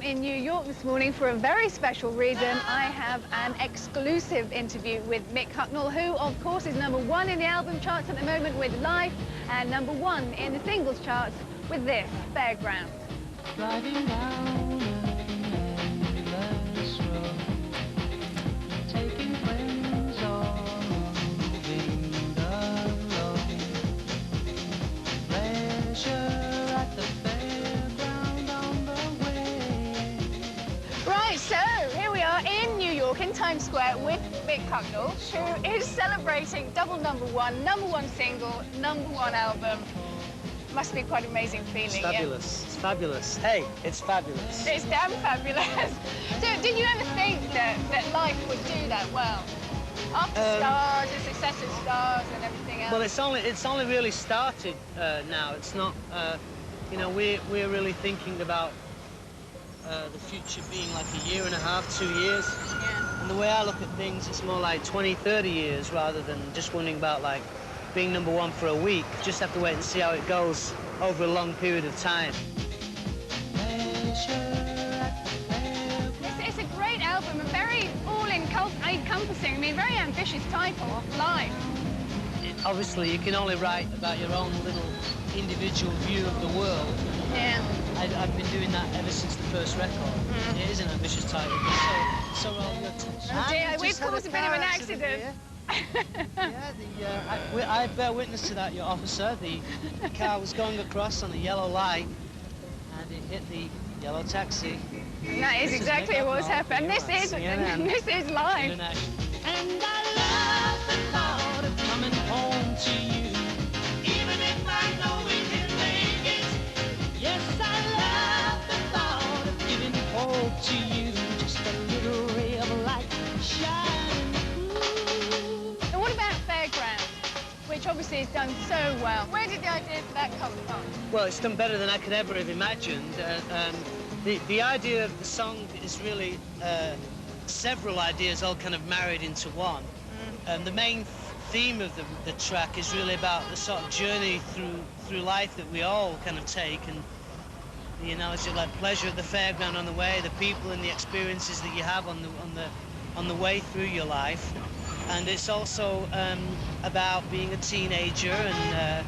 am in New York this morning for a very special reason. I have an exclusive interview with Mick Hucknell, who, of course, is #1 in the album charts at the moment with Life, and #1 in the singles charts with this, Fairground. Driving down an endless road, taking friends or moving alone. Pleasure at the fairground on the way. Right, so here we are in New York, in Times Square, with Mick Hucknell, who is celebrating double #1 single, #1 album. Must be quite an amazing feeling. It's fabulous. Yeah? It's fabulous. Hey, it's fabulous. It's damn fabulous. So, did you ever think that Life would do that well? After Stars, the success of Stars and everything else? Well, it's only really started now. It's not, you know, we're really thinking about the future being like a year and a half, 2 years. Yeah. And the way I look at things, it's more like 20, 30 years rather than just wondering about like being #1 for a week. Just have to wait and see how it goes over a long period of time. It's a great album, a very all-encompassing, I mean, very ambitious title, Life. Obviously, you can only write about your own little individual view of the world. Yeah. I've been doing that ever since the first record. It is an ambitious title, but so are all your tips. Oh dear, we've caused a bit of an accident. Yeah, I bear witness to that, your officer. The car was going across on a yellow light, and it hit the yellow taxi. And that is exactly what's happened. This is Life. And I love the thought of coming home to you, even if I know we can make it. Yes, I love the thought of giving hope to you, just a little ray of light shining through. And what about Fairground, which obviously has done so well? Where did the idea for that come from? Well, it's done better than I could ever have imagined. The idea of the song is really several ideas all kind of married into one. The main theme of the track is really about the sort of journey through life that we all kind of take, and you know, it's like pleasure at the fairground on the way, the people and the experiences that you have on the way through your life. And it's also about being a teenager and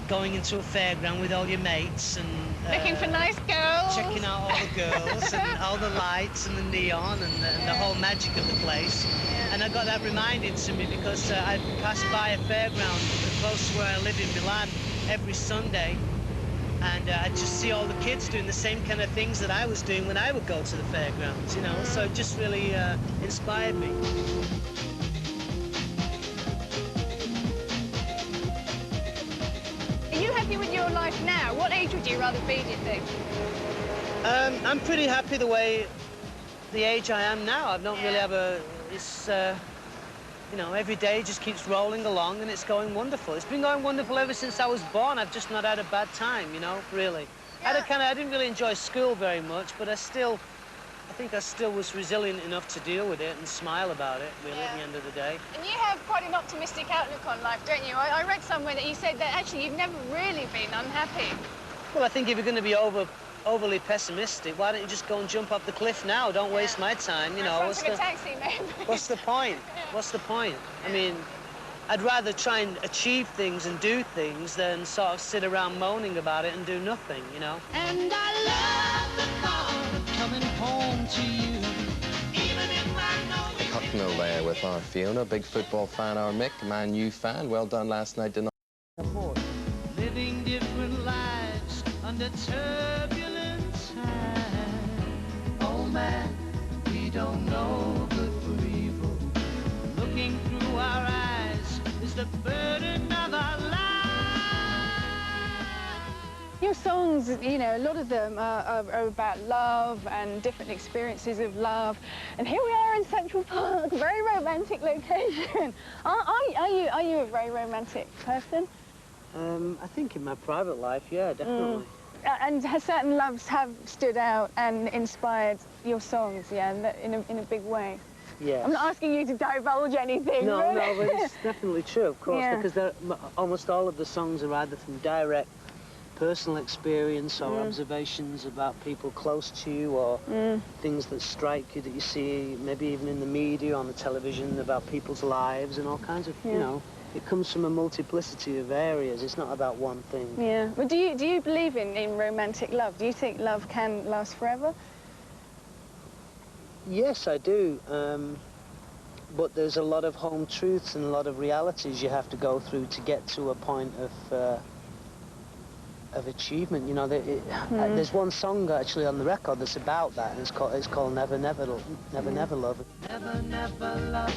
going into a fairground with all your mates and looking for nice girls, checking out all the girls and all the lights and the neon and the whole magic of the place. Yeah. And I got that reminded to me because I passed by a fairground close to where I live in Milan every Sunday, and I just see all the kids doing the same kind of things that I was doing when I would go to the fairgrounds, you know. So it just really inspired me. Are you happy with your life now? What age would you rather be, do you think? I'm pretty happy the age I am now. I don't really have it's, you know, every day just keeps rolling along and it's going wonderful. It's been going wonderful ever since I was born. I've just not had a bad time, you know, really. Yeah. I didn't really enjoy school very much, but I think I still was resilient enough to deal with it and smile about it, really, at the end of the day. And you have quite an optimistic outlook on life, don't you? I read somewhere that you said that actually you've never really been unhappy. Well, I think if you're going to be overly pessimistic, why don't you just go and jump off the cliff now? Don't waste my time, you know. What's the taxi, maybe? What's the point? What's the point? I mean, I'd rather try and achieve things and do things than sort of sit around moaning about it and do nothing, you know. And I love the thought of coming home to you, even if I know we Hucknell there with our Fiona, big football fan, our Mick, Man U fan. Well done last night tonight. living different lives under turbulent time. Oh man, we don't know good for evil. Looking through our eyes is the burden of our lives. Your songs, you know, a lot of them are about love and different experiences of love. And here we are in Central Park, a very romantic location. Are you a very romantic person? I think in my private life, yeah, definitely. And certain loves have stood out and inspired your songs, yeah, in a big way. Yes. I'm not asking you to divulge anything. No, no, but it's definitely true, of course, Yeah. because almost all of the songs are either from direct personal experience or observations about people close to you, or things that strike you that you see maybe even in the media, on the television, about people's lives and all kinds of, you know, it comes from a multiplicity of areas. It's not about one thing. Yeah. But do you believe in romantic love? Do you think love can last forever? Yes, I do. But there's a lot of home truths and a lot of realities you have to go through to get to a point of achievement. You know, there's one song actually on the record that's about that, and it's called Never Never Love. Never Never Love. Never, never love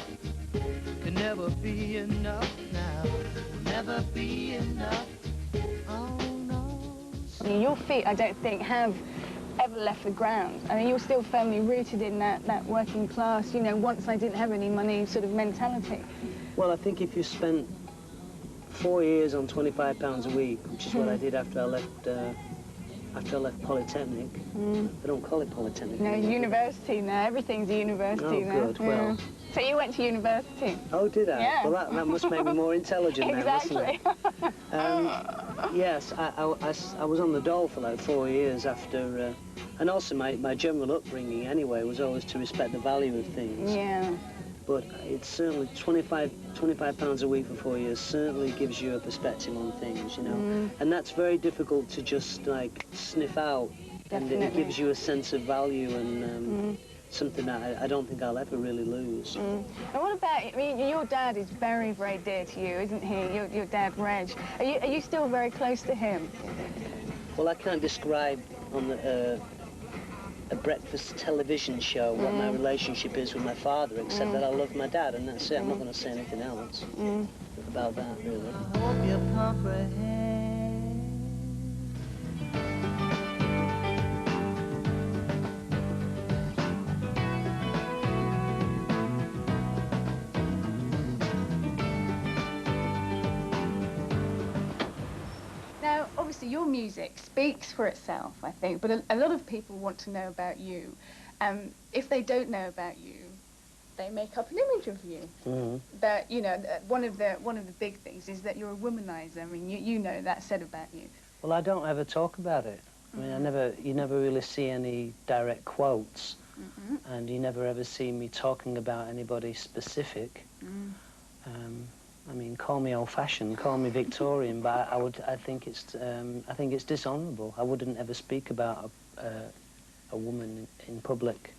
can never be enough now. Never be enough. Oh no. I mean, your feet, I don't think, have ever left the ground. I mean, you're still firmly rooted in that working class, you know, once I didn't have any money sort of mentality. Well, I think if you spent 4 years on £25 a week, which is what I did after I left Polytechnic. They don't call it Polytechnic. No, university now. Everything's a university now. Oh, good. Well. So you went to university? Oh, did I? Yeah. Well, that must make me more intelligent now, doesn't it? Exactly. Yes, I was on the dole for like 4 years after, and also my general upbringing anyway was always to respect the value of things. Yeah. But it's certainly £25 a week for 4 years certainly gives you a perspective on things, you know. And that's very difficult to just like sniff out. Definitely. And it gives you a sense of value and something that I don't think I'll ever really lose. And what about, I mean, your dad is very, very dear to you, isn't he? Your dad, Reg. Are you still very close to him? Well, I can't describe on a breakfast television show what my relationship is with my father, except that I love my dad, and that's it. I'm not going to say anything else about that, really. I hope you comprehend. Now, obviously, your music speaks for itself, I think, but a lot of people want to know about you. If they don't know about you, they make up an image of you. But, you know, one of the big things is that you're a womanizer. I mean, you know that said about you. Well, I don't ever talk about it. I mean, you never really see any direct quotes, and you never ever see me talking about anybody specific. I mean, call me old-fashioned, call me Victorian, but I think it's dishonourable. I wouldn't ever speak about a woman in public.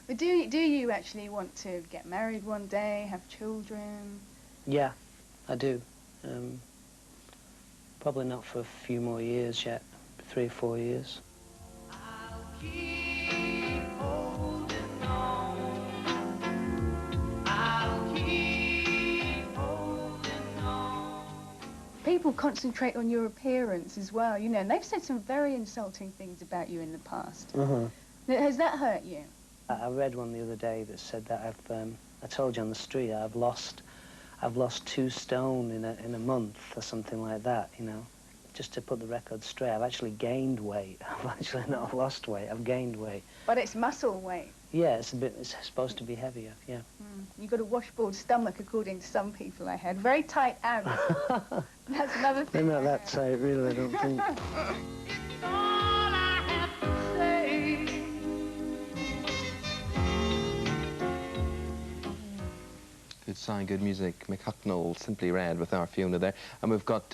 But do you actually want to get married one day, have children? Yeah, I do. Probably not for a few more years yet, 3 or 4 years. I'll keep holding on. I'll keep holding on. People concentrate on your appearance as well, you know, and they've said some very insulting things about you in the past. Has that hurt you? I read one the other day that said that I told you on the street, I've lost 2 stone in a month or something like that, you know. Just to put the record straight, I've actually gained weight. I've actually not lost weight, I've gained weight. But it's muscle weight. Yeah, it's supposed to be heavier, yeah. You've got a washboard stomach, according to some people I had. Very tight abs. That's another thing. They're not that tight, really, I don't think. It's all I have to say. Good sign, good music. Mick Hucknell, Simply Red with our Fiona there. And we've got